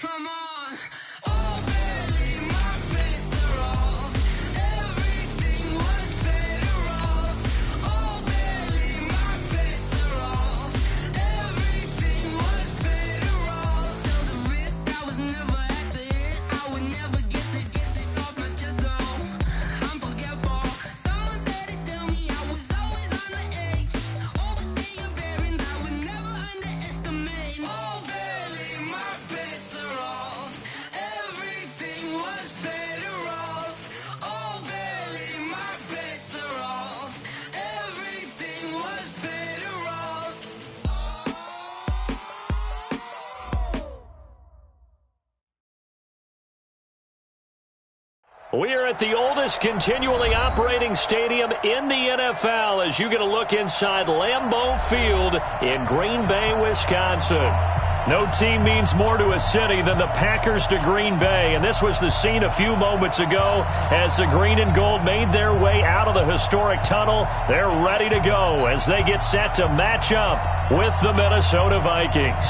Come on. Oh, barely my bets are off. Everything was better off. Oh, barely my bets are off. Everything was better off. Felt the risk, I was never at the end. I would never get this off my chest, though. I'm forgetful. Someone better tell me I was always on the edge. Overstay your bearings, I would never underestimate. Oh, barely my bets are off. Everything was better off. Oh, barely my bets are off. Everything was better off. We're at the oldest continually operating stadium in the NFL as you get a look inside Lambeau Field in Green Bay, Wisconsin. No team means more to a city than the Packers to Green Bay, and this was the scene a few moments ago as the green and gold made their way out of the historic tunnel. They're ready to go as they get set to match up with the Minnesota Vikings.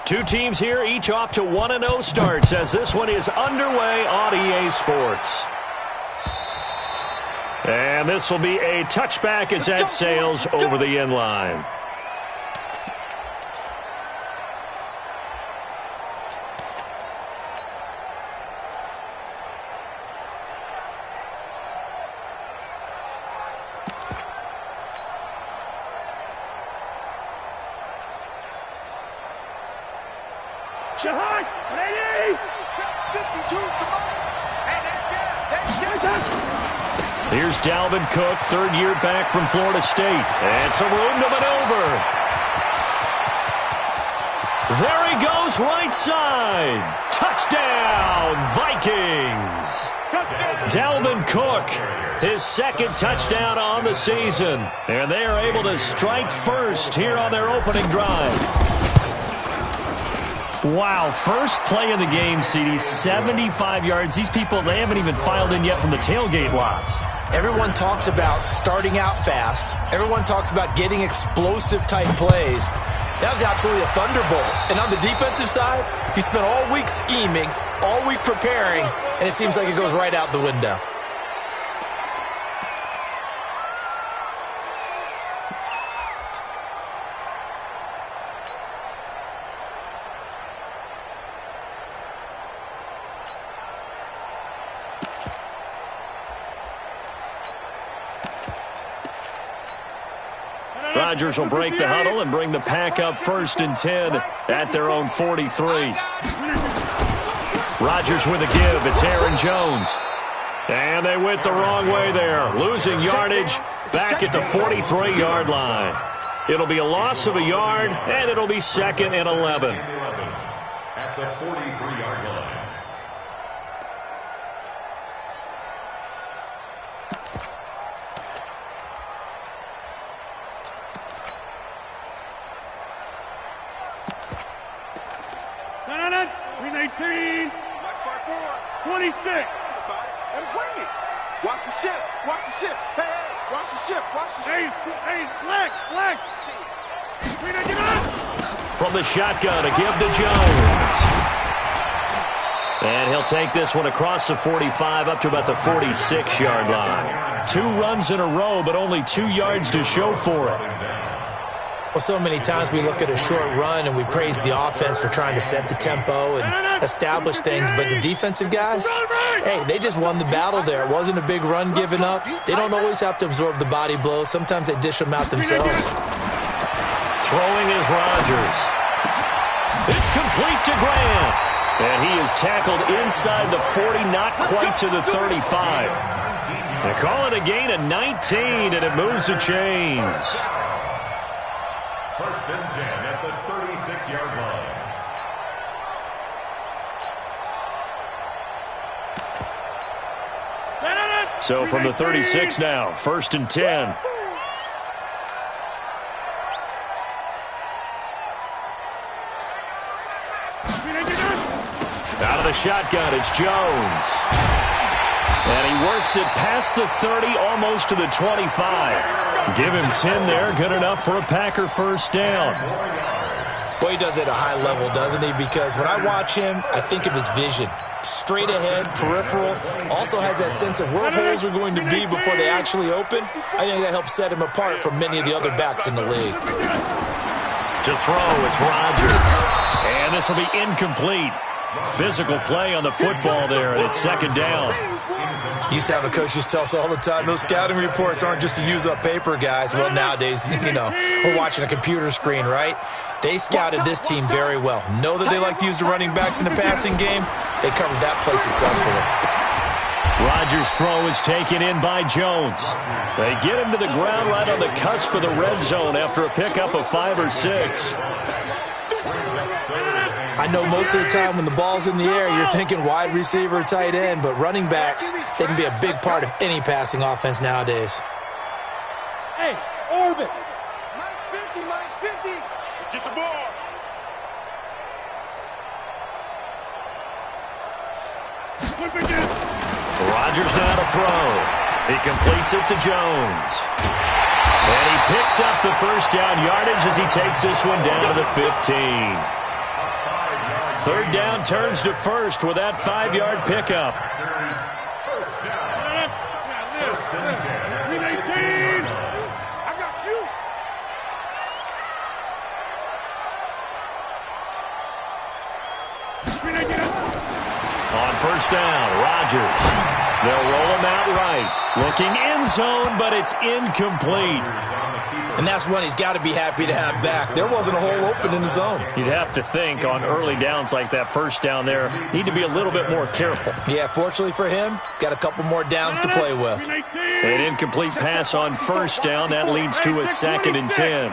Two teams here, each off to 1-0 starts as this one is underway on EA Sports. And this will be a touchback as that sails over the end line. Shahad, ready? 52, come on. Hey, Here's Dalvin Cook, third year back from Florida State. And some room to maneuver. There he goes, right side. Touchdown, Vikings. Dalvin Cook, his second touchdown on the season. And they are able to strike first here on their opening drive. Wow, first play of the game, CD, 75 yards. These people, they haven't even filed in yet from the tailgate lots. Everyone talks about starting out fast. Everyone talks about getting explosive-type plays. That was absolutely a thunderbolt. And on the defensive side, he spent all week scheming, all week preparing, and it seems like it goes right out the window. Rodgers will break the huddle and bring the pack up 1st and 10 at their own 43. Rodgers with a give. It's Aaron Jones. And they went the wrong way there. Losing yardage back at the 43-yard line. It'll be a loss of a yard, and it'll be 2nd and 11. At the 43-yard line. No. 319. 26. Watch the ship. Watch the ship. Hey, watch the ship. Watch the ship. Hey, flag. 399. From the shotgun, a give to Jones. And he'll take this one across the 45 up to about the 46-yard line. 2 runs in a row, but only 2 yards to show for it. Well, so many times we look at a short run and we praise the offense for trying to set the tempo and establish things, but the defensive guys, hey, they just won the battle there. It wasn't a big run given up. They don't always have to absorb the body blows. Sometimes they dish them out themselves. Throwing is Rodgers. It's complete to Graham. And he is tackled inside the 40, not quite to the 35. They call it a gain of 19, and it moves the chains. First and 10 at the 36-yard line. So from the 36 now, first and 10. Out of the shotgun, it's Jones. And he works it past the 30, almost to the 25. Give him 10 there, good enough for a Packer first down. Boy, he does it at a high level, doesn't he? Because when I watch him, I think of his vision. Straight ahead, peripheral, also has that sense of where holes are going to be before they actually open. I think that helps set him apart from many of the other backs in the league. To throw, it's Rodgers. And this will be incomplete. Physical play on the football there, and it's second down. Used to have a coach who tells us all the time, those scouting reports aren't just to use up paper, guys. Well, nowadays, we're watching a computer screen, right? They scouted this team very well. Know that they like to use the running backs in the passing game. They covered that play successfully. Rodgers' throw is taken in by Jones. They get him to the ground right on the cusp of the red zone after a pickup of 5 or 6. I know most of the time when the ball's in the air, you're thinking wide receiver, tight end, but running backs, they can be a big part of any passing offense nowadays. Hey, orbit. Mike's 50, Mike's 50. Let's get the ball. Rodgers now to throw. He completes it to Jones. And he picks up the first down yardage as he takes this one down to the 15. Third down turns to first with that 5-yard pickup. First down. First and 10. I got you. On first down, Rodgers. They'll roll him out right. Looking end zone, but it's incomplete. And that's one he's got to be happy to have back. There wasn't a hole open in the zone. You'd have to think on early downs like that first down there, need to be a little bit more careful. Yeah, fortunately for him, got a couple more downs to play with. An incomplete pass on first down. That leads to a second and 10.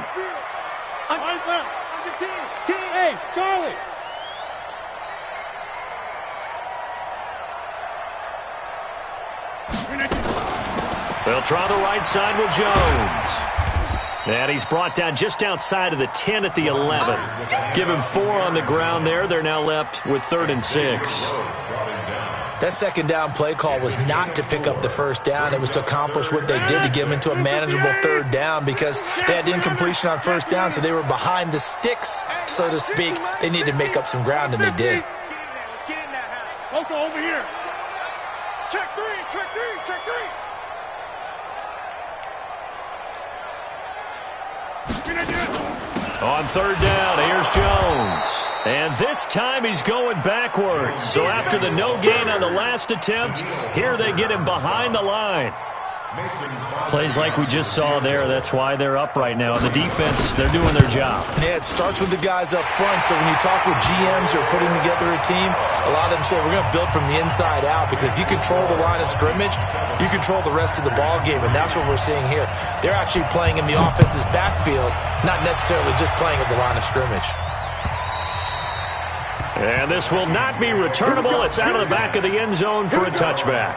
Hey, Charlie. They'll try the right side with Jones. And he's brought down just outside of the 10 at the 11. Give him 4 on the ground there. They're now left with 3rd and 6. That second down play call was not to pick up the first down. It was to accomplish what they did to get them into a manageable 3rd down because they had incompletion on first down, so they were behind the sticks, so to speak. They needed to make up some ground, and they did. Local over here. Check 3, check 3, check 3. On third down, here's Jones. And this time he's going backwards. So after the no gain on the last attempt, here they get him behind the line. Plays like we just saw there. That's why they're up right now. The defense, they're doing their job. Yeah, it starts with the guys up front. So when you talk with GMs who are putting together a team, a lot of them say we're going to build from the inside out because if you control the line of scrimmage, you control the rest of the ball game, and that's what we're seeing here. They're actually playing in the offense's backfield, not necessarily just playing at the line of scrimmage. And this will not be returnable. It's out of the back of the end zone for a touchback.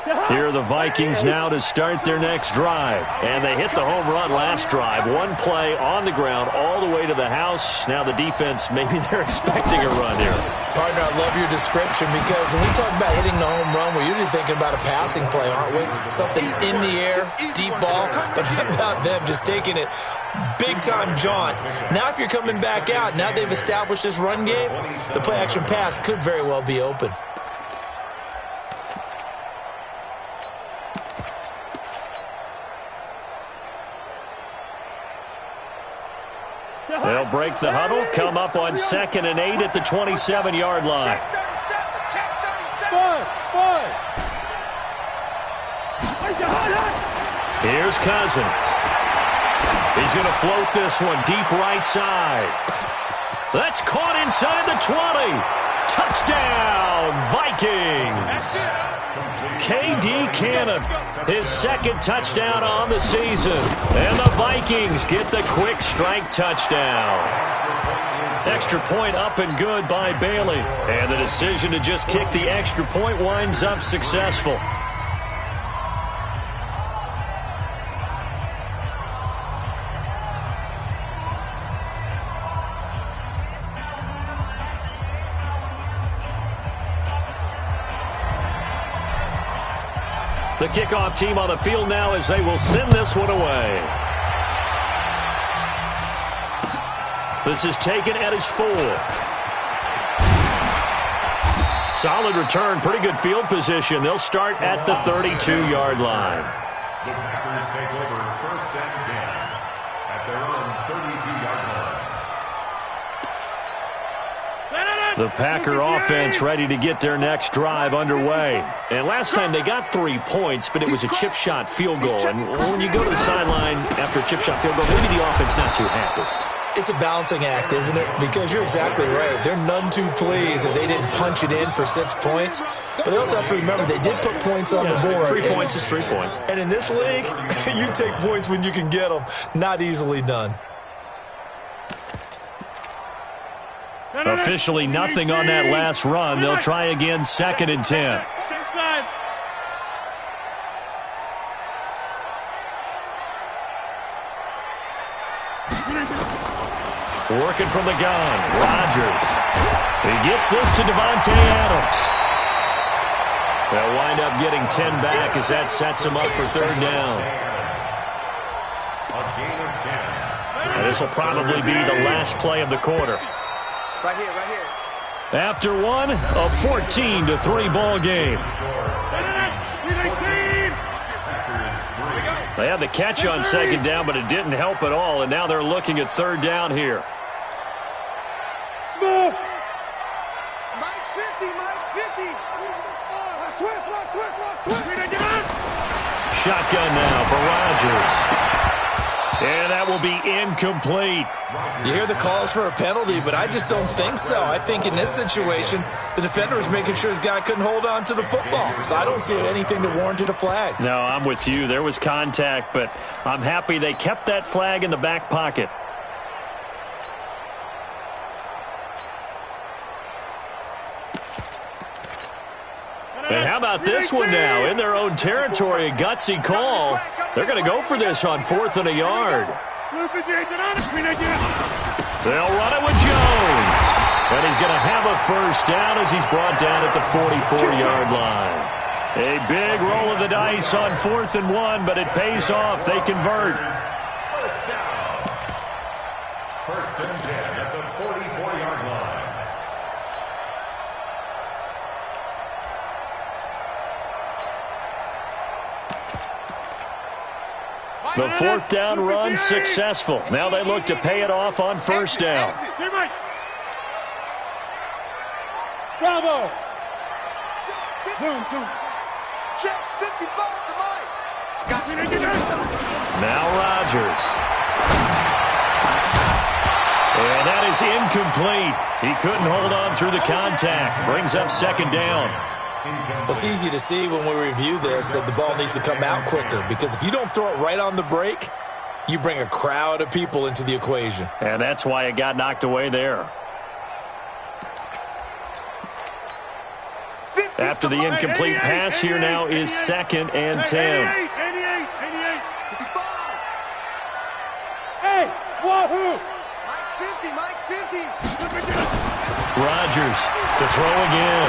Here are the Vikings now to start their next drive. And they hit the home run last drive. One play on the ground all the way to the house. Now the defense, maybe they're expecting a run here. Partner, I love your description because when we talk about hitting the home run, we're usually thinking about a passing play, aren't we? Something in the air, deep ball. But how about them just taking it big-time jaunt? Now if you're coming back out, now they've established this run game, the play-action pass could very well be open. They'll break the huddle, come up on 2nd and 8 at the 27-yard line. Here's Cousins. He's going to float this one deep right side. That's caught inside the 20. Touchdown, Vikings. K.D. Cannon, his second touchdown on the season. And the Vikings get the quick strike touchdown. Extra point up and good by Bailey. And the decision to just kick the extra point winds up successful. The kickoff team on the field now as they will send this one away. This is taken at his 4. Solid return, pretty good field position. They'll start at the 32-yard line. The Packers take over 1st and 10 at their own 32-yard line. The Packer offense ready to get their next drive underway. And last time they got 3 points, but it was a chip shot field goal. And when you go to the sideline after a chip shot field goal, maybe the offense not too happy. It's a balancing act, isn't it? Because you're exactly right. They're none too pleased that they didn't punch it in for 6 points. But they also have to remember they did put points on the board. 3 points is 3 points. And in this league, you take points when you can get them. Not easily done. Officially nothing on that last run. They'll try again 2nd and 10. Working from the gun, Rodgers. He gets this to Devontae Adams. They'll wind up getting 10 back as that sets him up for 3rd down. And this will probably be the last play of the quarter. Right here, right here. After one, a 14-3 ball game. They had the catch on 2nd down, but it didn't help at all, and now they're looking at 3rd down here. Smooth. Mike's 50, Mike's 50. Switch. Shotgun now for Rodgers. And that will be incomplete. You hear the calls for a penalty, but I just don't think so. I think in this situation, the defender was making sure his guy couldn't hold on to the football. So I don't see anything to warranted a flag. No, I'm with you. There was contact, but I'm happy they kept that flag in the back pocket. And how about this one now? In their own territory, a gutsy call. They're going to go for this on 4th and a yard. They'll run it with Jones. And he's going to have a 1st down as he's brought down at the 44-yard line. A big roll of the dice on 4th and 1, but it pays off. They convert. 1st down. 1st and 10 at the 44-yard line. The 4th down run successful. Now they look to pay it off on 1st down. Bravo. Check 55 to Mike. Now Rodgers. And that is incomplete. He couldn't hold on through the contact. Brings up 2nd down. Well, it's easy to see when we review this that the ball needs to come out quicker, because if you don't throw it right on the break, you bring a crowd of people into the equation. And that's why it got knocked away there. 50. After the incomplete pass, here now is 2nd and 10. 88. Hey, wahoo! Mike's 50. Rodgers to throw again.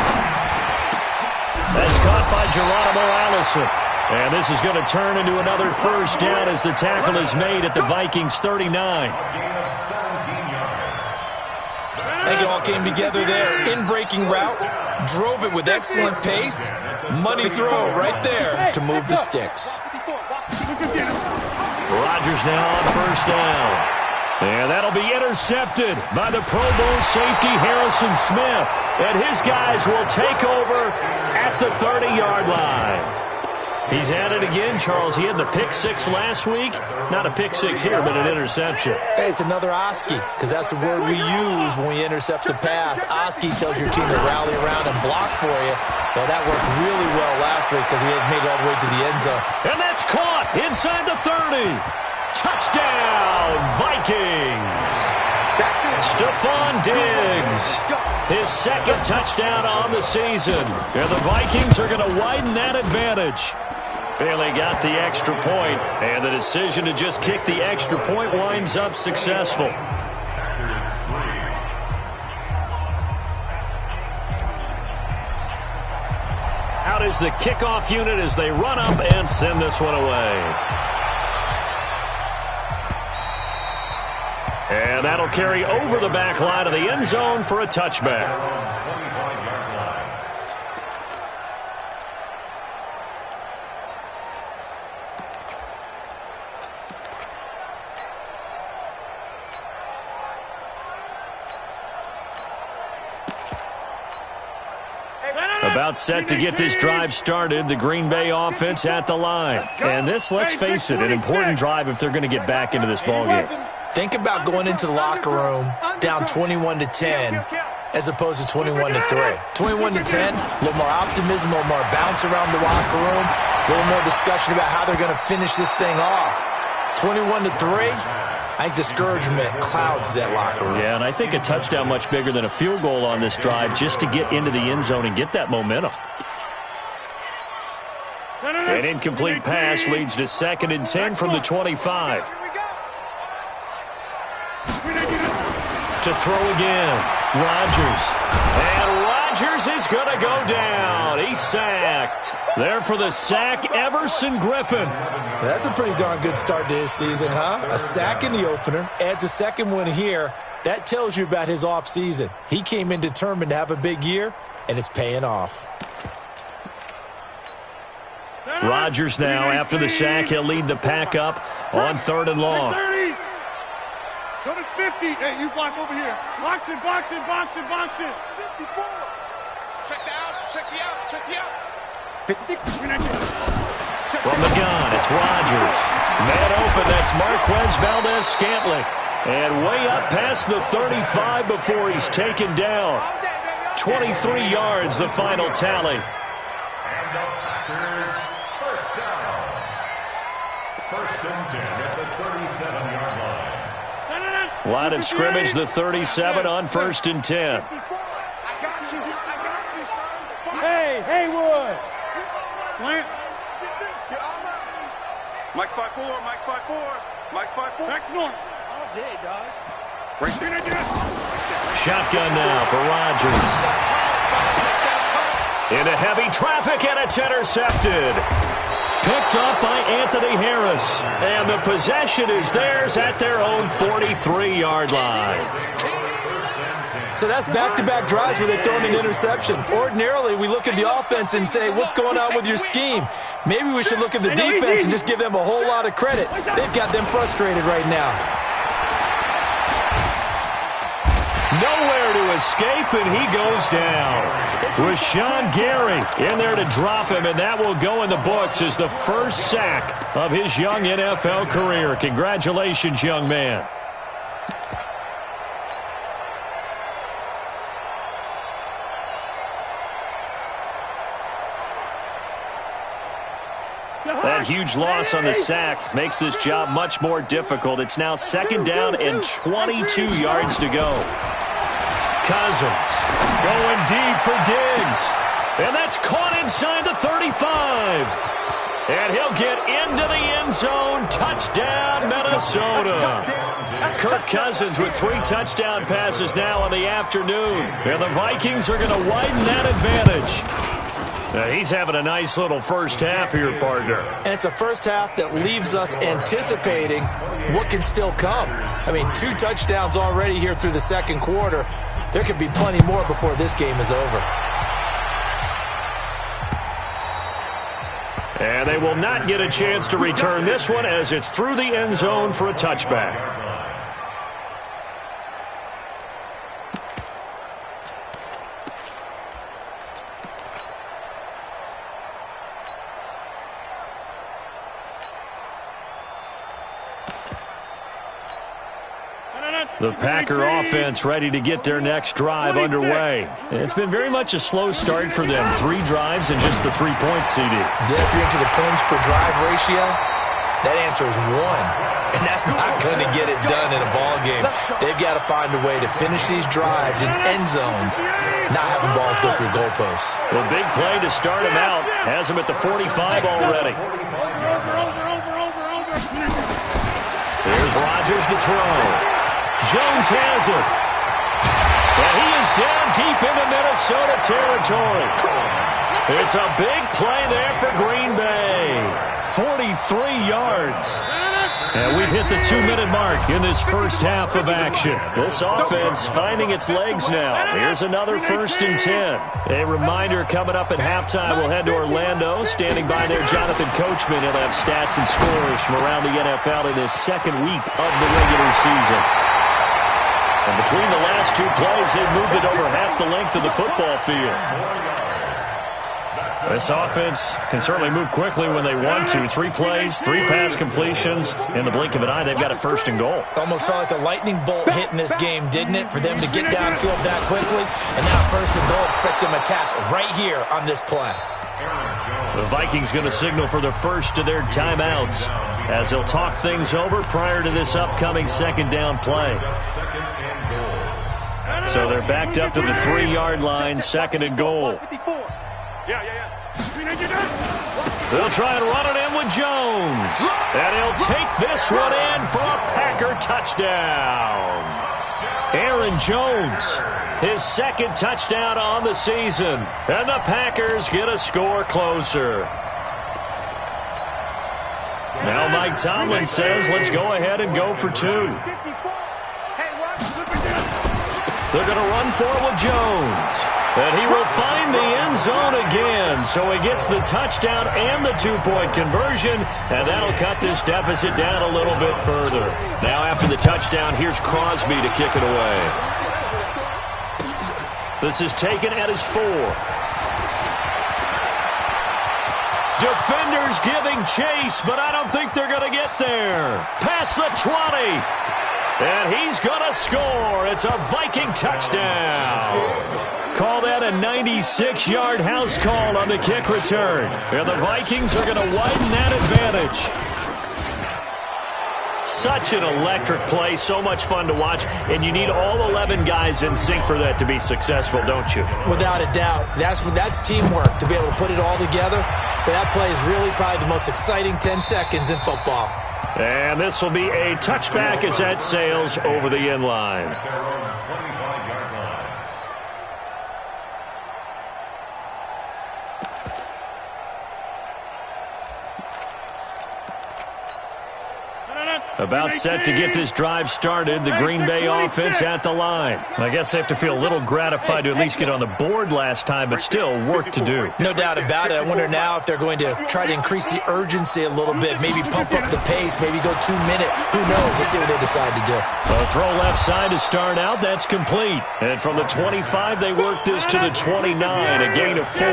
That's caught by Geronimo Allison. And this is going to turn into another first down as the tackle is made at the Vikings 39. A gain of 17 yards. I think it all came together there. In-breaking route, drove it with excellent pace. Money throw right there to move the sticks. Rodgers now on first down. And that'll be intercepted by the Pro Bowl safety Harrison Smith. And his guys will take over at the 30-yard line. He's at it again, Charles. He had the pick 6 last week. Not a pick 6 here, but an interception. Hey, it's another Oski, because that's the word we use when we intercept the pass. Oski tells your team to rally around and block for you. Well, that worked really well last week because he had made it all the way to the end zone. And that's caught inside the 30. Touchdown, Vikings. Stephon Diggs, his 2nd touchdown on the season. And the Vikings are going to widen that advantage. Bailey got the extra point, and the decision to just kick the extra point winds up successful. Out is the kickoff unit as they run up and send this one away. And that'll carry over the back line of the end zone for a touchback. About set to get this drive started, the Green Bay offense at the line. And this, let's face it, an important drive if they're going to get back into this ballgame. Think about going into the locker room down 21-10 as opposed to 21-3. 21-10, a little more optimism, a little more bounce around the locker room, a little more discussion about how they're going to finish this thing off. 21-3, I think discouragement clouds that locker room. Yeah, and I think a touchdown much bigger than a field goal on this drive just to get into the end zone and get that momentum. An incomplete pass leads to 2nd and 10 from the 25. To throw again, Rodgers. And Rodgers is going to go down. He's sacked. There for the sack, Everson Griffin. That's a pretty darn good start to his season, huh? A sack in the opener, adds a 2nd one here. That tells you about his offseason. He came in determined to have a big year, and it's paying off. Rodgers now, after the sack, he'll lead the pack up on 3rd and long. 30. Go to 50. Hey, you block over here. Box it. 54. Check the out. 56. From the gun, it's Rodgers. Man open, that's Marquez Valdez-Scantling. And way up past the 35 before he's taken down. 23 yards, the final tally. And the Packers, first down. 1st and 10 at the 37-yard line. Line of scrimmage, the 37 on 1st and 10. I got you, son. Hey, Haywood. Plant. Mike's 5'4". Back north. All day, dog. Shotgun now for Rodgers. Into heavy traffic, and it's intercepted. Picked up by Anthony Harris. And the possession is theirs at their own 43-yard line. So that's back-to-back drives where they've thrown an interception. Ordinarily, we look at the offense and say, what's going on with your scheme? Maybe we should look at the defense and just give them a whole lot of credit. They've got them frustrated right now. Nowhere to escape, and he goes down. Rashawn Gary in there to drop him, and that will go in the books as the first sack of his young NFL career. Congratulations, young man. That huge loss on the sack makes this job much more difficult. It's now 2nd down and 22 yards to go. Cousins going deep for Diggs. And that's caught inside the 35. And he'll get into the end zone. Touchdown, Minnesota. Kirk Cousins with 3 touchdown passes now in the afternoon. And the Vikings are going to widen that advantage. He's having a nice little first half here, partner. And it's a first half that leaves us anticipating what can still come. I mean, 2 touchdowns already here through the second quarter. There could be plenty more before this game is over. And they will not get a chance to return this one as it's through the end zone for a touchback. The Packer offense ready to get their next drive underway. It's been very much a slow start for them. 3 drives and just the 3 points, CD. Yeah, if you're into the points per drive ratio, that answer is 1. And that's not going to get it done in a ball game. They've got to find a way to finish these drives in end zones, not having balls go through goalposts. The big play to start him out has him at the 45 already. Here's Rodgers to throw. Jones has it. And he is down deep into Minnesota territory. It's a big play there for Green Bay. 43 yards. And we've hit the 2-minute mark in this first half of action. This offense finding its legs now. Here's another 1st and 10. A reminder coming up at halftime, we'll head to Orlando. Standing by there, Jonathan Coachman. He'll have stats and scores from around the NFL in his second week of the regular season. And between the last 2 plays, they've moved it over half the length of the football field. This offense can certainly move quickly when they want to. 3 plays, 3 pass completions. In the blink of an eye, they've got a 1st and goal. Almost felt like a lightning bolt hit in this game, didn't it? For them to get downfield that quickly. And now 1st and goal, expect them to attack right here on this play. The Vikings going to signal for the first of their timeouts as they'll talk things over prior to this upcoming 2nd down play. So they're backed up to the 3-yard line, 2nd and goal. They'll try and run it in with Jones. And he'll take this one in for a Packer touchdown. Aaron Jones, his 2nd touchdown on the season. And the Packers get a score closer. Now Mike Tomlin says, let's go ahead and go for 2. They're going to run for it with Jones. And he will find the end zone again. So he gets the touchdown and the 2-point conversion. And that'll cut this deficit down a little bit further. Now after the touchdown, here's Crosby to kick it away. This is taken at his 4. Defenders giving chase, but I don't think they're going to get there. Past the 20. And he's going to score. It's a Viking touchdown. Call that a 96-yard house call on the kick return. And the Vikings are going to widen that advantage. Such an electric play, so much fun to watch, and you need all 11 guys in sync for that to be successful, don't you? Without a doubt. That's teamwork, to be able to put it all together. But that play is really probably the most exciting 10 seconds in football. And this will be a touchback as that sails over the end line. About set to get this drive started, the Green Bay offense at the line. I guess they have to feel a little gratified to at least get on the board last time, but still work to do. No doubt about it. I wonder now if they're going to try to increase the urgency a little bit, maybe pump up the pace, maybe go 2-minute. Who knows? Let's see what they decide to do. A throw left side to start out. That's complete. And from the 25, they work this to the 29, a gain of 4.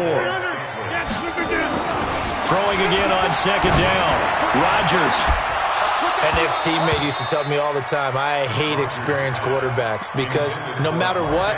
Throwing again on 2nd down. Rodgers. An ex-teammate used to tell me all the time, I hate experienced quarterbacks because no matter what,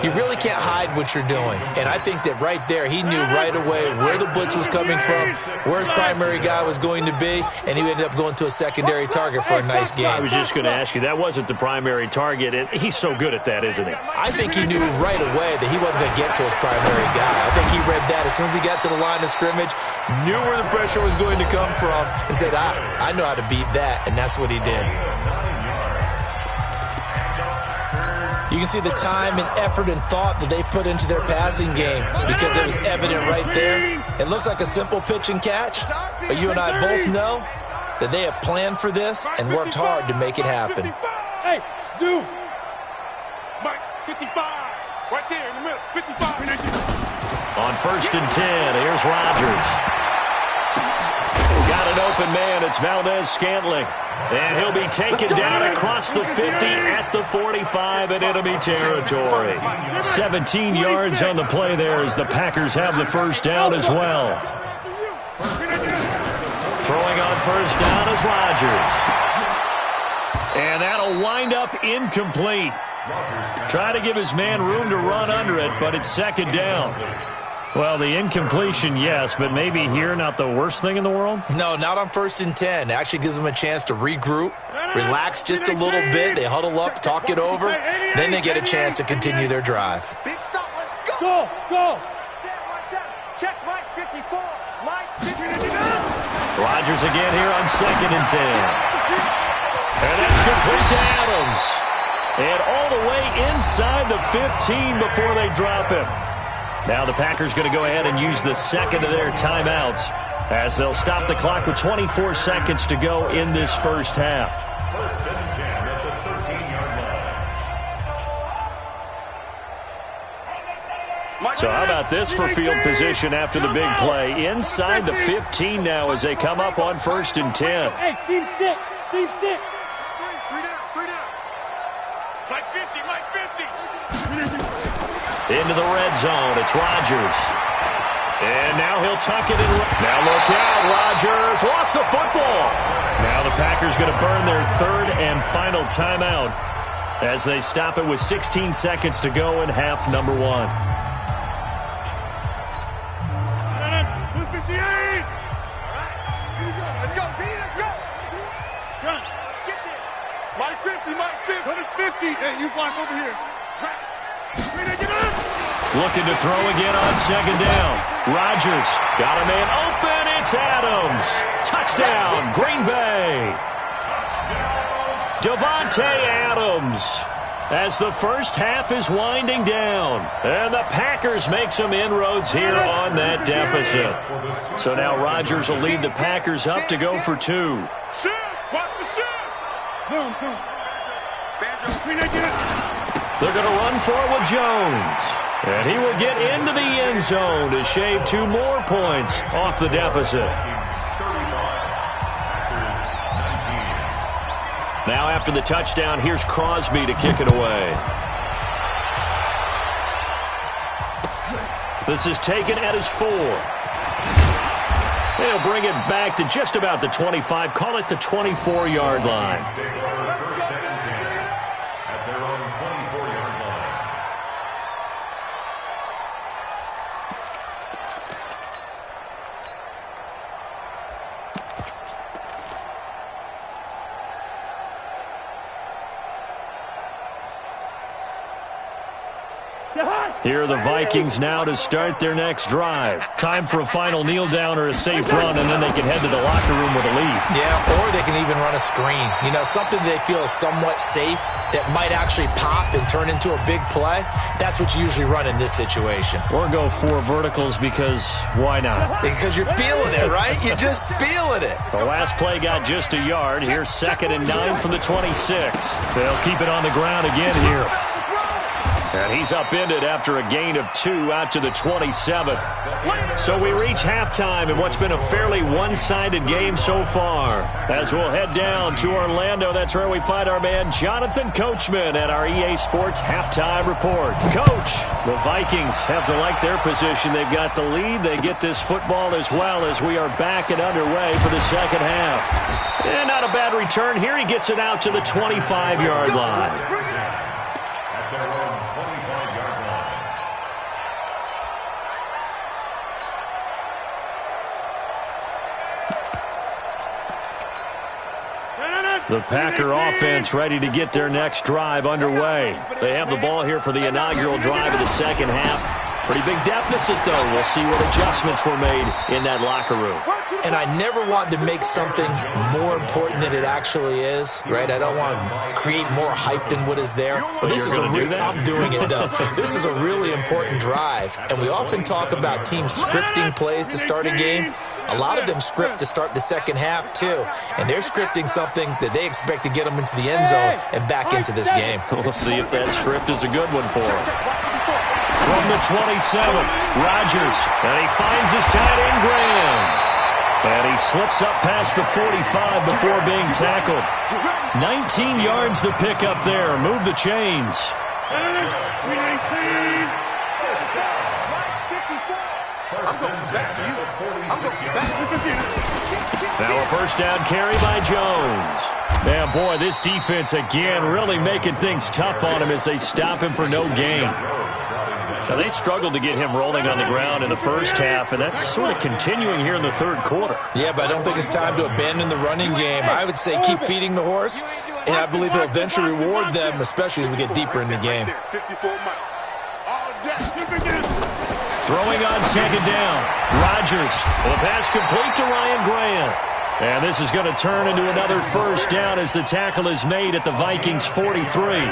you really can't hide what you're doing. And I think that right there, he knew right away where the blitz was coming from, where his primary guy was going to be, and he ended up going to a secondary target for a nice game. I was just going to ask you, that wasn't the primary target, and he's so good at that, isn't he? I think he knew right away that he wasn't going to get to his primary guy. I think he read that as soon as he got to the line of scrimmage, knew where the pressure was going to come from, and said, I know how to beat that, and that's what he did. You can see the time and effort and thought that they put into their passing game because it was evident right there. It looks like a simple pitch and catch, but you and I both know that they have planned for this and worked hard to make it happen. Hey, zoom. Mike, 55. Right there in the middle. 55. On 1st and 10, here's Rodgers. Got an open man. It's Valdez-Scantling. And he'll be taken down across the 50 at the 45 in enemy territory. 17 yards on the play there as the Packers have the first down as well. Throwing on first down is Rodgers. And that'll wind up incomplete. Try to give his man room to run under it, but it's second down. Well, the incompletion, yes, but maybe here not the worst thing in the world? No, not on 1st and 10. It actually gives them a chance to regroup, relax just a little bit. They huddle up, talk it over. Then they get a chance to continue their drive. Big stop, let's go. Go. Check Mike 54. Mike 54. Rodgers again here on 2nd and 10. And that's complete to Adams. And all the way inside the 15 before they drop him. Now the Packers going to go ahead and use the second of their timeouts as they'll stop the clock with 24 seconds to go in this first half. 1st and 10 at the 13-yard line. So how about this for field position after the big play? Inside the 15 now as they come up on 1st and 10. Hey, team 6. Team 6. 3 down. Mike 50. Into the red zone. It's Rodgers. And now he'll tuck it in. Now look out. Rodgers lost the football. Now the Packers going to burn their 3rd and final timeout as they stop it with 16 seconds to go in half number 1. 258. Let's go, B. Let's go. Run. Get there. Mike 50. Put it 50. Hey, you block over here. Looking to throw again on 2nd down. Rodgers got a man open. It's Adams. Touchdown, Green Bay. Davante Adams as the first half is winding down. And the Packers make some inroads here on that deficit. So now Rodgers will lead the Packers up to go for 2. Shift. Watch the shift. Come. They're going to run for it with Jones. And he will get into the end zone to shave 2 more points off the deficit. Now after the touchdown, here's Crosby to kick it away. This is taken at his 4. They'll bring it back to just about the 25, call it the 24-yard line. At their own 24-yard line. Here are the Vikings now to start their next drive. Time for a final kneel down or a safe run, and then they can head to the locker room with a lead. Yeah, or they can even run a screen. You know, something they feel is somewhat safe that might actually pop and turn into a big play. That's what you usually run in this situation. Or go 4 verticals because why not? Because you're feeling it, right? You're just feeling it. The last play got just a yard. Here's 2nd and 9 from the 26. They'll keep it on the ground again here. And he's upended after a gain of 2 out to the 27. So we reach halftime in what's been a fairly one-sided game so far. As we'll head down to Orlando, that's where we find our man Jonathan Coachman at our EA Sports Halftime Report. Coach, the Vikings have to like their position. They've got the lead. They get this football as well as we are back and underway for the second half. And not a bad return here. He gets it out to the 25-yard line. The Packer offense ready to get their next drive underway. They have the ball here for the inaugural drive of the second half. Pretty big deficit, though. We'll see what adjustments were made in that locker room. And I never want to make something more important than it actually is, right? I don't want to create more hype than what is there. But this is I'm doing it, though. This is a really important drive. And we often talk about teams scripting plays to start a game. A lot of them script to start the second half, too. And they're scripting something that they expect to get them into the end zone and back into this game. We'll see if that script is a good one for them. From the 27, Rodgers. And he finds his tight end, Graham. And he slips up past the 45 before being tackled. 19 yards to pick up there. Move the chains. Now a first down carry by Jones. Man, boy, this defense again really making things tough on him as they stop him for no gain. Now, they struggled to get him rolling on the ground in the first half, and that's sort of continuing here in the third quarter. Yeah, but I don't think it's time to abandon the running game. I would say keep feeding the horse, and I believe he'll eventually reward them, especially as we get deeper in the game. Throwing on second down. Rodgers. The pass complete to Ryan Grant. And this is going to turn into another first down as the tackle is made at the Vikings 43.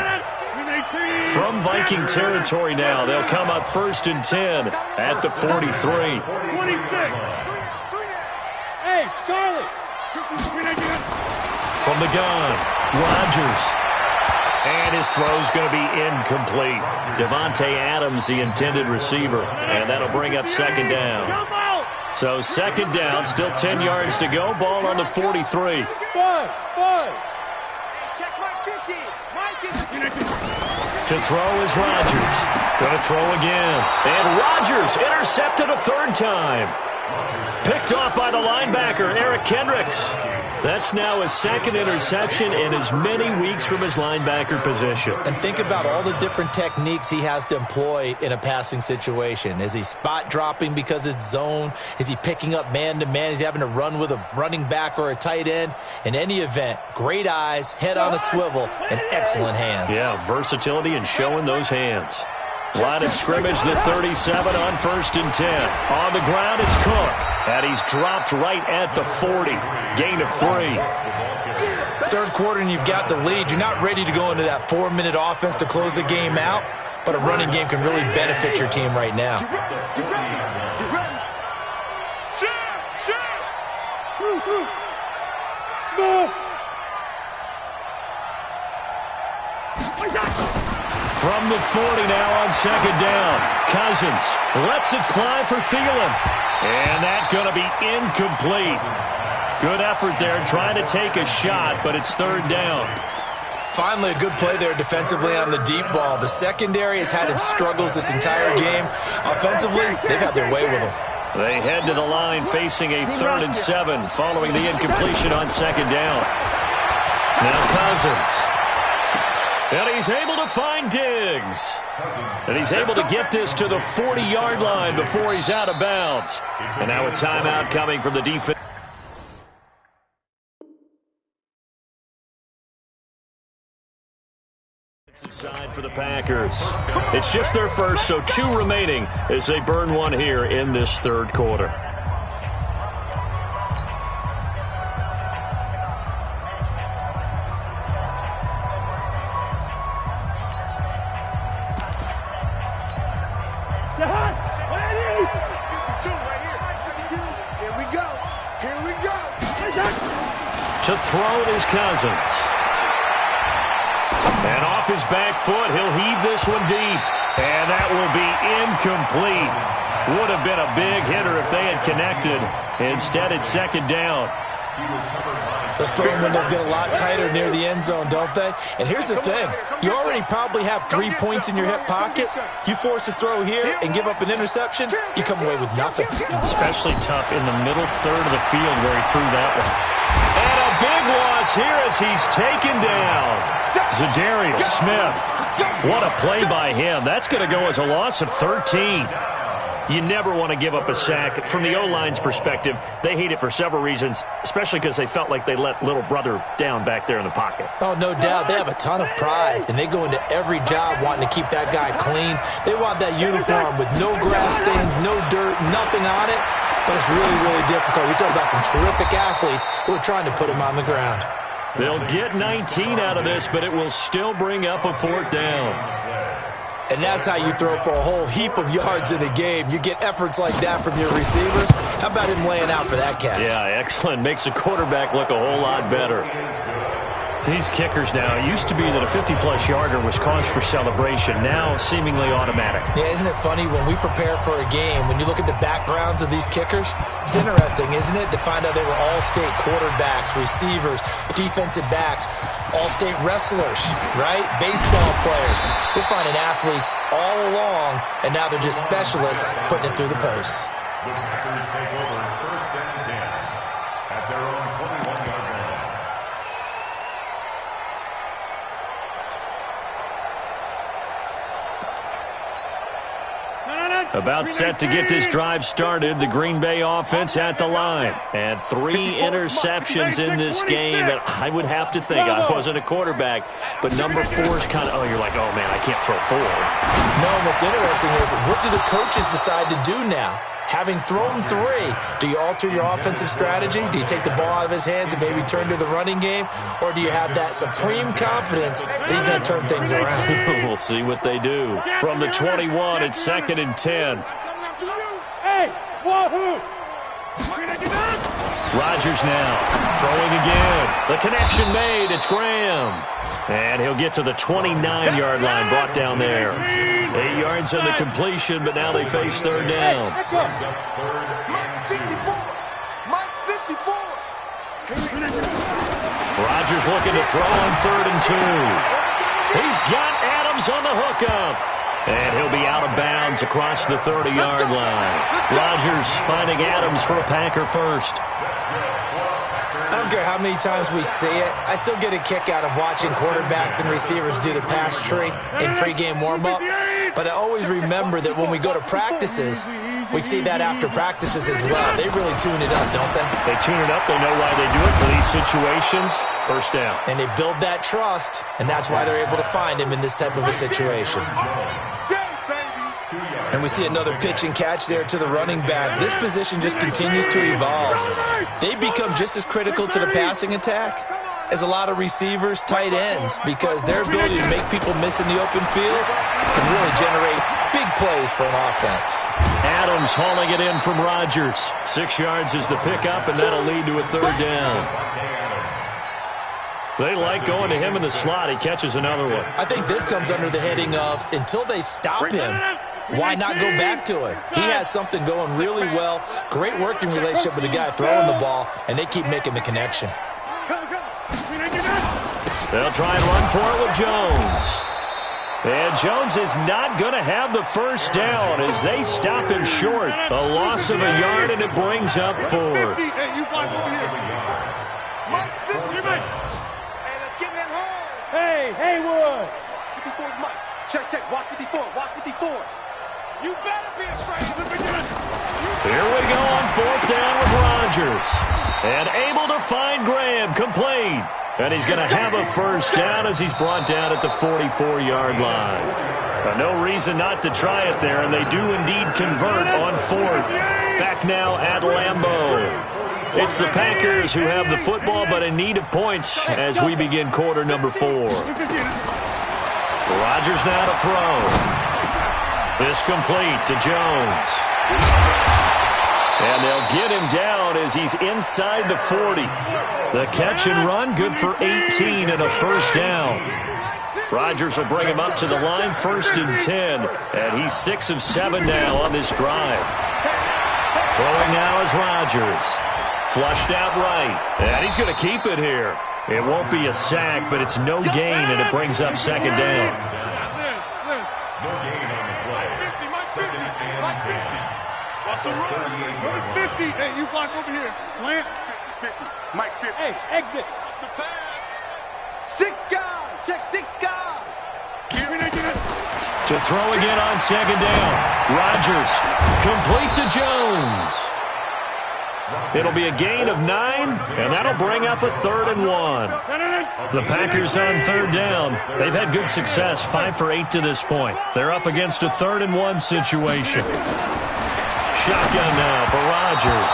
From Viking territory now, they'll come up 1st and 10 at the 43. 26. Hey, Charlie. From the gun, Rodgers. And his throw's going to be incomplete. Devontae Adams, the intended receiver. And that'll bring up second down. So second down, still 10 yards to go. Ball on the 43. To throw is Rodgers. Going to throw again. And Rodgers intercepted a third time. Picked off by the linebacker, Eric Kendricks. That's now his second interception in as many weeks from his linebacker position. And think about all the different techniques he has to employ in a passing situation. Is he spot dropping because it's zone? Is he picking up man-to-man? Is he having to run with a running back or a tight end? In any event, great eyes, head on a swivel, and excellent hands. Yeah, versatility and showing those hands. Line of scrimmage, the 37 on 1st and 10. On the ground, it's Cook. And he's dropped right at the 40. Gain of 3. Third quarter and you've got the lead. You're not ready to go into that 4-minute offense to close the game out, but a running game can really benefit your team right now. From the 40 now on second down. Cousins lets it fly for Thielen. And that's going to be incomplete. Good effort there trying to take a shot, but it's third down. Finally, a good play there defensively on the deep ball. The secondary has had its struggles this entire game. Offensively, they've had their way with them. They head to the line facing a 3rd and 7 following the incompletion on second down. Now Cousins. And he's able to find Diggs. And he's able to get this to the 40-yard line before he's out of bounds. And now a timeout coming from the defense. Side for the Packers. It's just their first, so 2 remaining as they burn one here in this third quarter. To throw it is Cousins. And off off his back foot. He'll heave this one deep. And that will be incomplete. Would have been a big hitter if they had connected. Instead, it's second down. Those throwing windows get a lot tighter near the end zone, don't they? And here's the thing. You already probably have 3 points in your hip pocket. You force a throw here and give up an interception, you come away with nothing. Especially tough in the middle third of the field where he threw that one. And a big loss here as he's taken down. Zadarius Smith. What a play by him. That's going to go as a loss of 13. You never want to give up a sack. From the O-line's perspective, they hate it for several reasons, especially because they felt like they let little brother down back there in the pocket. Oh, no doubt. They have a ton of pride, and they go into every job wanting to keep that guy clean. They want that uniform with no grass stains, no dirt, nothing on it. But it's really, really difficult. We're talking about some terrific athletes who are trying to put him on the ground. They'll get 19 out of this, but it will still bring up a fourth down. And that's how you throw for a whole heap of yards in a game. You get efforts like that from your receivers. How about him laying out for that catch? Yeah, excellent. Makes the quarterback look a whole lot better. These kickers now, it used to be that a 50-plus yarder was cause for celebration. Now, seemingly automatic. Yeah, isn't it funny when we prepare for a game, when you look at the backgrounds of these kickers? It's interesting, isn't it, to find out they were all-state quarterbacks, receivers, defensive backs, all-state wrestlers, right? Baseball players. We're finding athletes all along, and now they're just specialists putting it through the posts. The Packers take over first and 10 at their own 21-yard line. About set to get this drive started, the Green Bay offense at the line. And 3 interceptions in this game, and I would have to think, I wasn't a quarterback, but number 4 is kind of, oh, you're like, oh, man, I can't throw 4. No, what's interesting is, what do the coaches decide to do now? Having thrown 3, do you alter your offensive strategy? Do you take the ball out of his hands and maybe turn to the running game? Or do you have that supreme confidence that he's going to turn things around? We'll see what they do. From the 21, it's second and 10. Hey, wahoo! Rodgers now throwing again. The connection made. It's Graham. And he'll get to the 29-yard line, brought down there. 8 yards on the completion, but now they face third down. Rodgers looking to throw on third and 2. He's got Adams on the hookup. And he'll be out of bounds across the 30-yard line. Rodgers finding Adams for a Packer first. I don't care how many times we see it. I still get a kick out of watching quarterbacks and receivers do the pass tree in pregame warm-up. But I always remember that when we go to practices, we see that after practices as well. They really tune it up, don't they? They tune it up. They know why they do it for these situations. First down. And they build that trust, and that's why they're able to find him in this type of a situation. And we see another pitch and catch there to the running back. This position just continues to evolve. They become just as critical to the passing attack as a lot of receivers, tight ends, because their ability to make people miss in the open field can really generate big plays for an offense. Adams hauling it in from Rodgers. 6 yards is the pickup, and that'll lead to a third down. They like going to him in the slot. He catches another one. I think this comes under the heading of, until they stop him, why not go back to it? He has something going really well. Great working relationship with the guy throwing the ball, and they keep making the connection. They'll try and run for it with Jones. And Jones is not going to have the first down as they stop him short. A loss of a yard, and it brings up fourth. Hey, Haywood! Check, watch 54, watch 54. You better be afraid. Here we go on fourth down with Rodgers. And able to find Graham, complete. And he's going to have a first down as he's brought down at the 44-yard line. No reason not to try it there, and they do indeed convert on fourth. Back now at Lambeau. It's the Packers who have the football, but in need of points as we begin quarter number 4. Rodgers now to throw. This complete to Jones. And they'll get him down as he's inside the 40. The catch and run, good for 18 and a first down. Rodgers will bring him up to the line, 1st and 10. And he's 6 of 7 now on this drive. Throwing now is Rodgers. Flushed out right. And he's going to keep it here. It won't be a sack, but it's no gain, and it brings up 2nd down. No gain on the play. 2nd and 10. What's the run? 50. Hey, you block over here. Plant. 50. Mike 50. Hey, exit. That's the pass. 6 guard. Check 6 guard. To throw again on 2nd down. Rodgers complete to Jones. It'll be a gain of 9, and that'll bring up a 3rd and 1. The Packers on 3rd down. They've had good success, 5 for 8 to this point. They're up against a 3rd and 1 situation. Shotgun now for Rodgers.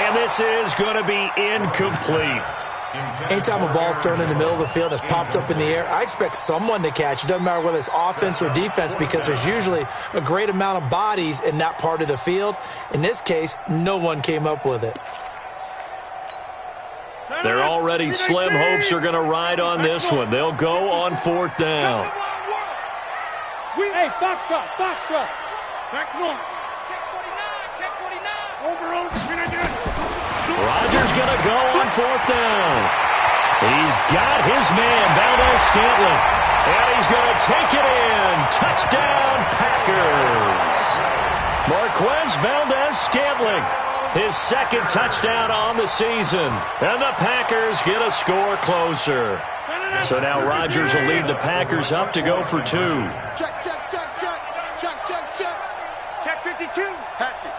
And this is going to be incomplete. Anytime a ball's thrown in the middle of the field and it's popped up in the air, I expect someone to catch. It doesn't matter whether it's offense or defense because there's usually a great amount of bodies in that part of the field. In this case, no one came up with it. Their already slim hopes are going to ride on this one. They'll go on 4th down. Hey, foxtrot. Back north. Check 49. Over. Rodgers going to go on 4th down. He's got his man, Valdez-Scantling. And he's going to take it in. Touchdown, Packers. Marquez Valdez-Scantling. His 2nd touchdown on the season. And the Packers get a score closer. So now Rodgers will lead the Packers up to go for 2. Check. Check 52. Hatch it.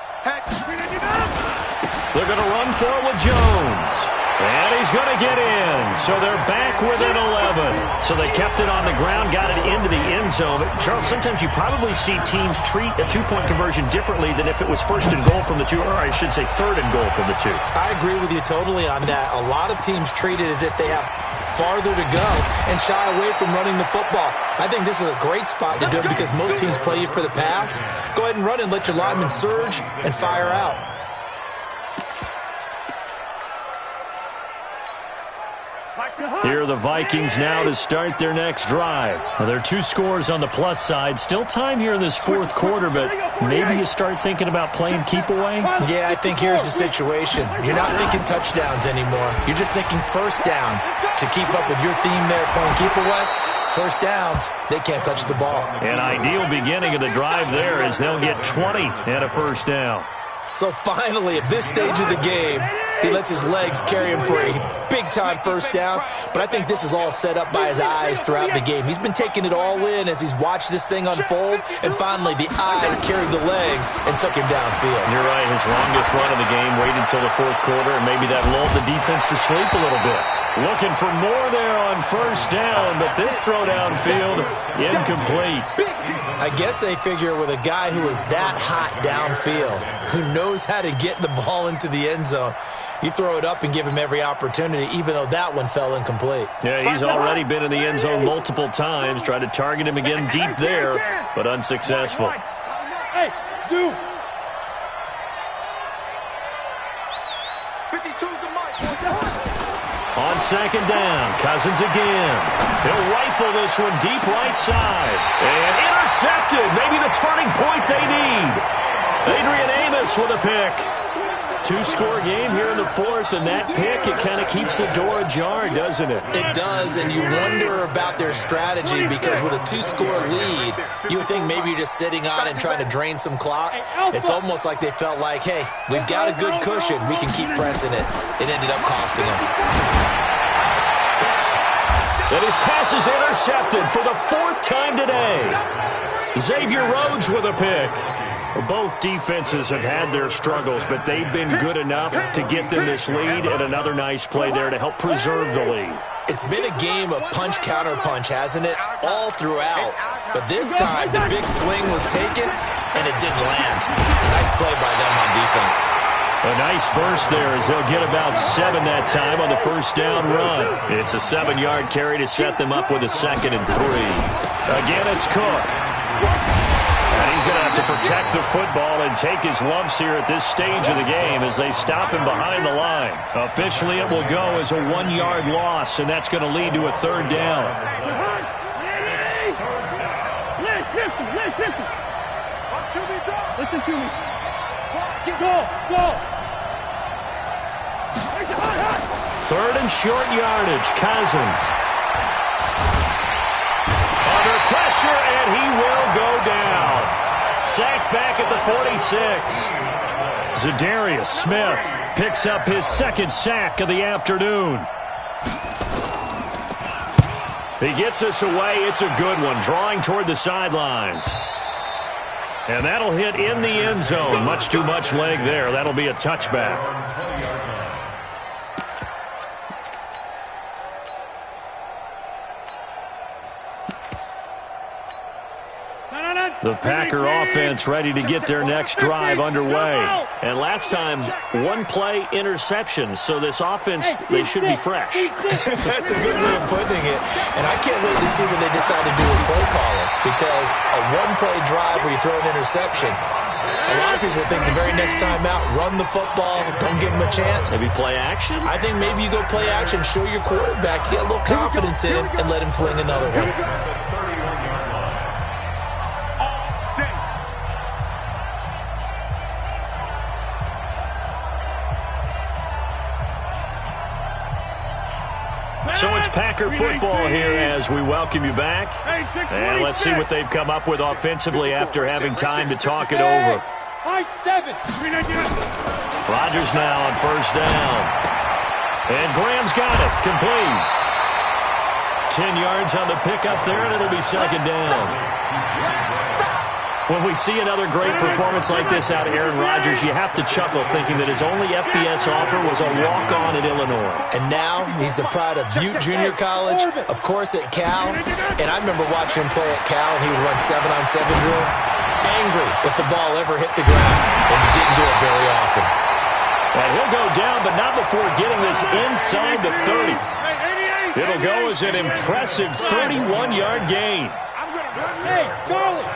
They're going to run for it with Jones. And he's going to get in. So they're back within 11. So they kept it on the ground, got it into the end zone. But Charles, sometimes you probably see teams treat a 2-point conversion differently than if it was 1st and goal from the 2, or I should say 3rd and goal from the 2. I agree with you totally on that. A lot of teams treat it as if they have farther to go and shy away from running the football. I think this is a great spot to do it because most teams play you for the pass. Go ahead and run and let your linemen surge and fire out. Here are the Vikings now to start their next drive. Well, there are 2 scores on the plus side. Still time here in this 4th quarter, but maybe you start thinking about playing keep away? Yeah, I think here's the situation. You're not thinking touchdowns anymore. You're just thinking 1st downs. To keep up with your theme there, playing keep away, 1st downs, they can't touch the ball. An ideal beginning of the drive there is they'll get 20 and a 1st down. So finally, at this stage of the game, he lets his legs carry him for a big-time 1st down. But I think this is all set up by his eyes throughout the game. He's been taking it all in as he's watched this thing unfold. And finally, the eyes carried the legs and took him downfield. You're right. His longest run of the game waited until the 4th quarter, and maybe that lulled the defense to sleep a little bit. Looking for more there on 1st down, but this throw downfield, incomplete. I guess they figure with a guy who is that hot downfield, who knows how to get the ball into the end zone, you throw it up and give him every opportunity, even though that one fell incomplete. Yeah, he's already been in the end zone multiple times, tried to target him again deep there, but unsuccessful. Hey, Zoom. 52's the mic. On 2nd down, Cousins again. He'll rifle this one deep right side. And intercepted. Maybe the turning point they need. Adrian Amos with a pick. 2-score game here in the 4th, and that pick, it kind of keeps the door ajar, doesn't it? It does, and you wonder about their strategy because with a 2-score lead, you would think maybe you're just sitting on and trying to drain some clock. It's almost like they felt like, hey, we've got a good cushion. We can keep pressing it. It ended up costing them. And his pass is intercepted for the 4th time today. Xavier Rhodes with a pick. Both defenses have had their struggles, but they've been good enough to get them this lead, and another nice play there to help preserve the lead. It's been a game of punch-counter-punch, hasn't it? All throughout. But this time, the big swing was taken, and it didn't land. Nice play by them on defense. A nice burst there as they'll get about 7 that time on the 1st down run. It's a 7-yard carry to set them up with a 2nd and 3. Again, it's Cook. And he's going to have to protect the football and take his lumps here at this stage of the game as they stop him behind the line. Officially, it will go as a 1-yard loss, and that's going to lead to a 3rd down. listen. Listen to me. Go. Third and short yardage. Cousins. Under pressure, and he will go down. Sacked back at the 46. Zadarius Smith picks up his second sack of the afternoon. He gets us away. It's a good one, drawing toward the sidelines. And that'll hit in the end zone. Much too much leg there. That'll be a touchback. The Packer offense ready to get their next drive underway. And last time, one-play interception. So this offense, they should be fresh. That's a good way of putting it. And I can't wait to see what they decide to do with play calling. Because a one-play drive where you throw an interception, a lot of people think the very next time out, run the football, don't give them a chance. Maybe play action? I think maybe you go play action, show your quarterback, get a little confidence in him, and let him fling another one. So it's Packer football here as we welcome you back. And let's see what they've come up with offensively after having time to talk it over. Rodgers now on first down. And Graham's got it. Complete. 10 yards on the pickup there, and it'll be second down. When we see another great performance like this out of Aaron Rodgers, you have to chuckle thinking that his only FBS offer was a walk-on at Illinois. And now he's the pride of Butte Junior College, of course at Cal. And I remember watching him play at Cal, and he would run 7-on-7 drills. Angry if the ball ever hit the ground, and he didn't do it very often. And he'll go down, but not before getting this inside the 30. It'll go as an impressive 31-yard gain. Hey, Charlie!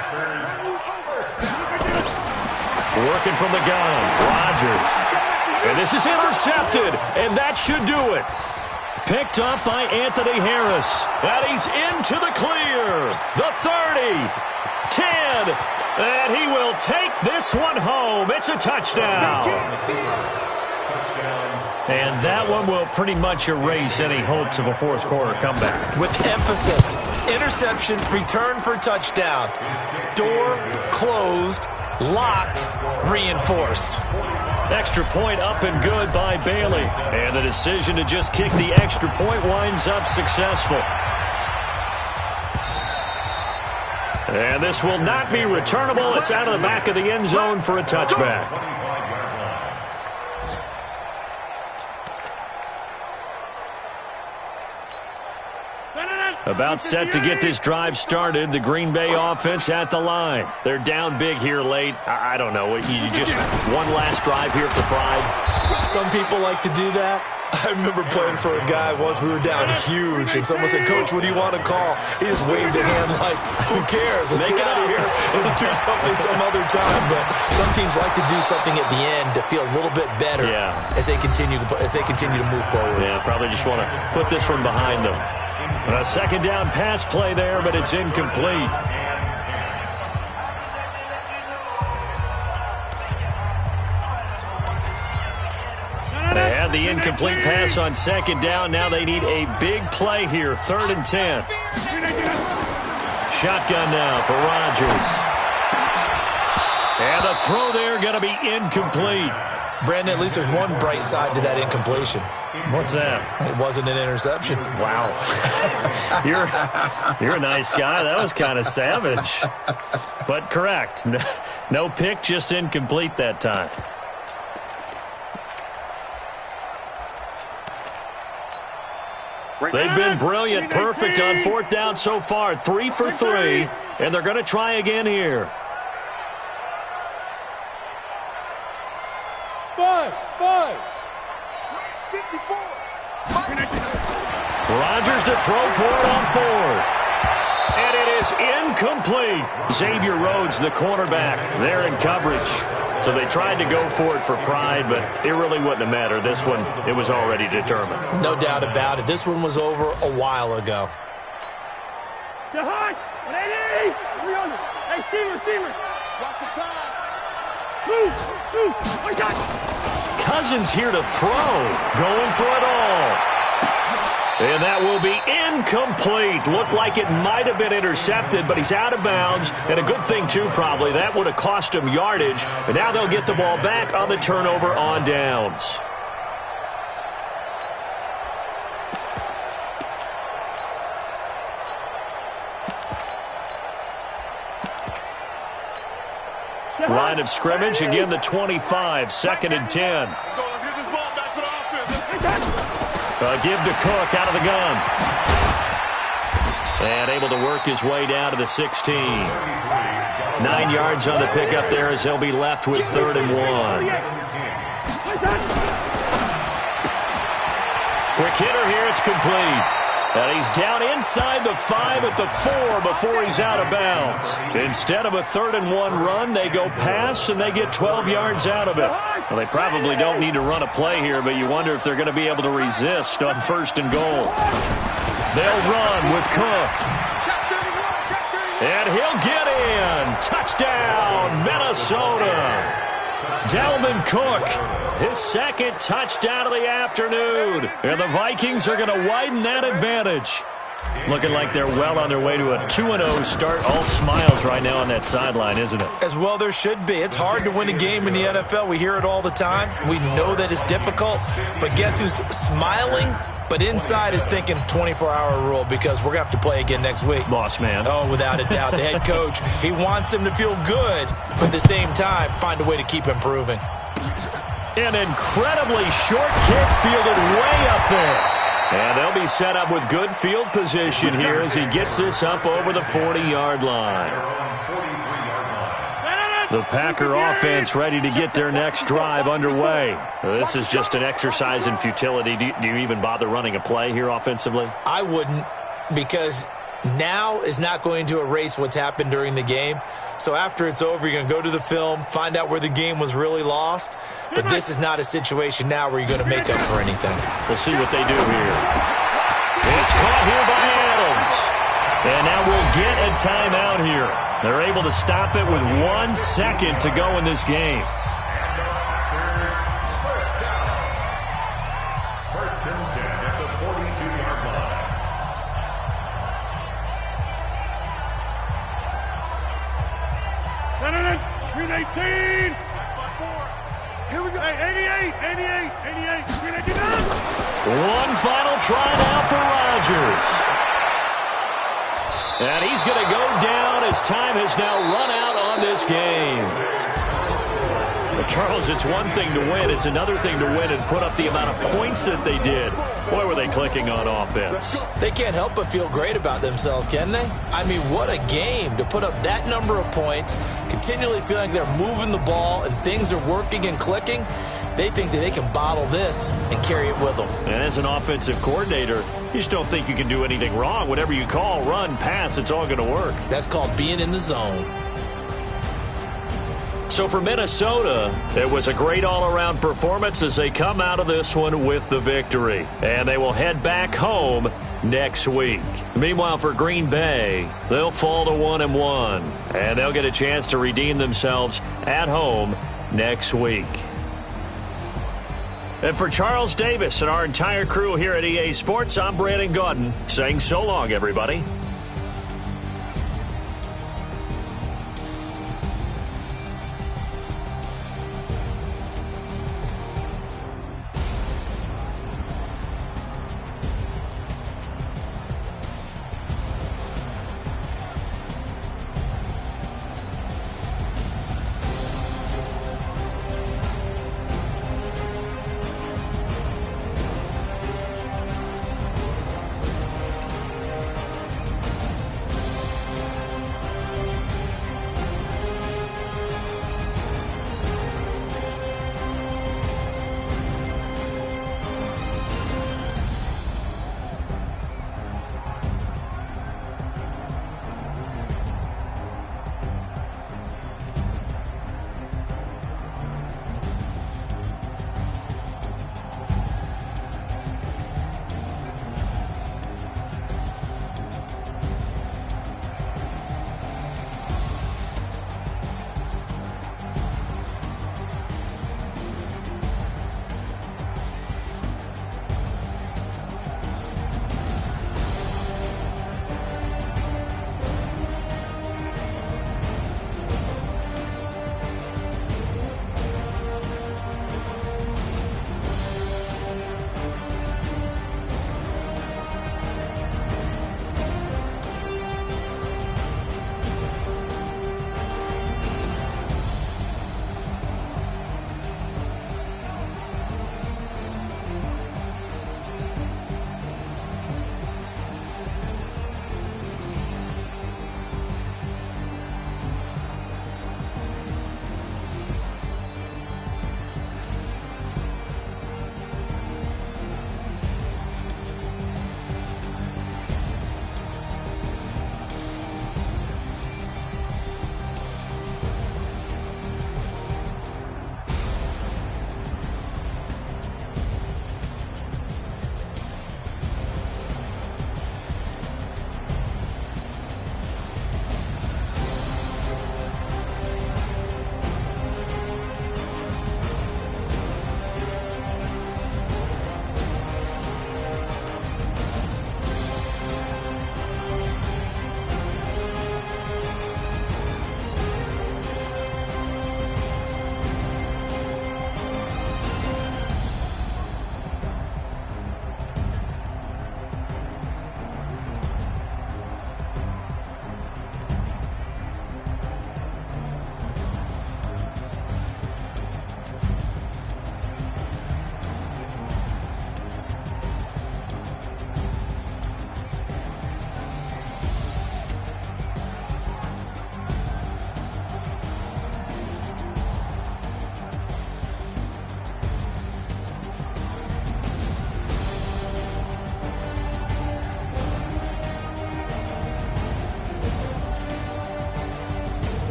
Working from the gun, Rodgers. And this is intercepted, and that should do it. Picked up by Anthony Harris. And he's into the clear. The 30, 10, and he will take this one home. It's a touchdown. And that one will pretty much erase any hopes of a fourth quarter comeback. With emphasis, interception, return for touchdown. Door closed, locked, reinforced. Extra point up and good by Bailey. And the decision to just kick the extra point winds up successful. And this will not be returnable. It's out of the back of the end zone for a touchback. About set to get this drive started. The Green Bay offense at the line. They're down big here late. I don't know. You just one last drive here for pride. Some people like to do that. I remember playing for a guy once. We were down huge, and someone said, "Coach, what do you want to call?" He just waved a hand like, "Who cares? Let's get out of here and do something some other time." But some teams like to do something at the end to feel a little bit better as they continue to move forward. Yeah, probably just want to put this one behind them. A second down pass play there, but it's incomplete. They had the incomplete pass on second down. Now they need a big play here. 3rd and 10. Shotgun now for Rodgers. And the throw there going to be incomplete. Brandon, at least there's one bright side to that incompletion. What's that? It wasn't an interception. Wow. You're a nice guy. That was kind of savage. But correct. No pick, just incomplete that time. They've been brilliant, perfect on 4th down so far. 3 for 3, and they're going to try again here. 5. Rodgers to throw for it on 4th. And it is incomplete. Xavier Rhodes, the cornerback, there in coverage. So they tried to go for it for pride, but it really wouldn't have mattered. This one, it was already determined. No doubt about it. This one was over a while ago. high. 180. Hey, Steamer. Block the pass. Move. Oh, God. Cousins here to throw, going for it all. And that will be incomplete. Looked like it might have been intercepted, but he's out of bounds. And a good thing, too, probably. That would have cost him yardage. And now they'll get the ball back on the turnover on downs. Line of scrimmage, again the 25, 2nd and 10. Let's go. Let's get this ball back for the offense. Give to Cook out of the gun. And able to work his way down to the 16. 9 yards on the pickup there as they'll be left with 3rd and 1. Quick hitter here, it's complete. And he's down inside the 5 at the 4 before he's out of bounds. Instead of a 3rd and 1 run, they go pass and they get 12 yards out of it. Well, they probably don't need to run a play here, but you wonder if they're going to be able to resist on 1st and goal. They'll run with Cook. And he'll get in. Touchdown, Minnesota. Dalvin Cook, his 2nd touchdown of the afternoon. And the Vikings are going to widen that advantage. Looking like they're well on their way to a 2-0 start. All smiles right now on that sideline, isn't it? As well there should be. It's hard to win a game in the NFL. We hear it all the time. We know that it's difficult. But guess who's smiling? But inside is thinking 24-hour rule because we're going to have to play again next week. Boss man. Oh, without a doubt. The head coach, he wants them to feel good, but at the same time, find a way to keep improving. An incredibly short kick fielded way up there. And they'll be set up with good field position here as he gets this up over the 40-yard line. The Packer offense ready to get their next drive underway. This is just an exercise in futility. Do you even bother running a play here offensively? I wouldn't, because now is not going to erase what's happened during the game. So after it's over, you're going to go to the film, find out where the game was really lost. But this is not a situation now where you're going to make up for anything. We'll see what they do here. It's caught here by Adams. And now we'll get a timeout here. They're able to stop it with 1 second to go in this game. First and 10 at the 42-yard line. Green 18. Here we go. Hey, 88. Green 18. One final try now for Rodgers. And he's going to go down as time has now run out on this game. But Charles, it's one thing to win. It's another thing to win and put up the amount of points that they did. Boy, were they clicking on offense. They can't help but feel great about themselves, can they? I mean, what a game to put up that number of points, continually feeling like they're moving the ball and things are working and clicking. They think that they can bottle this and carry it with them. And as an offensive coordinator, you just don't think you can do anything wrong. Whatever you call, run, pass, it's all going to work. That's called being in the zone. So for Minnesota, it was a great all-around performance as they come out of this one with the victory. And they will head back home next week. Meanwhile, for Green Bay, they'll fall to 1-1. And they'll get a chance to redeem themselves at home next week. And for Charles Davis and our entire crew here at EA Sports, I'm Brandon Gaudin saying so long, everybody.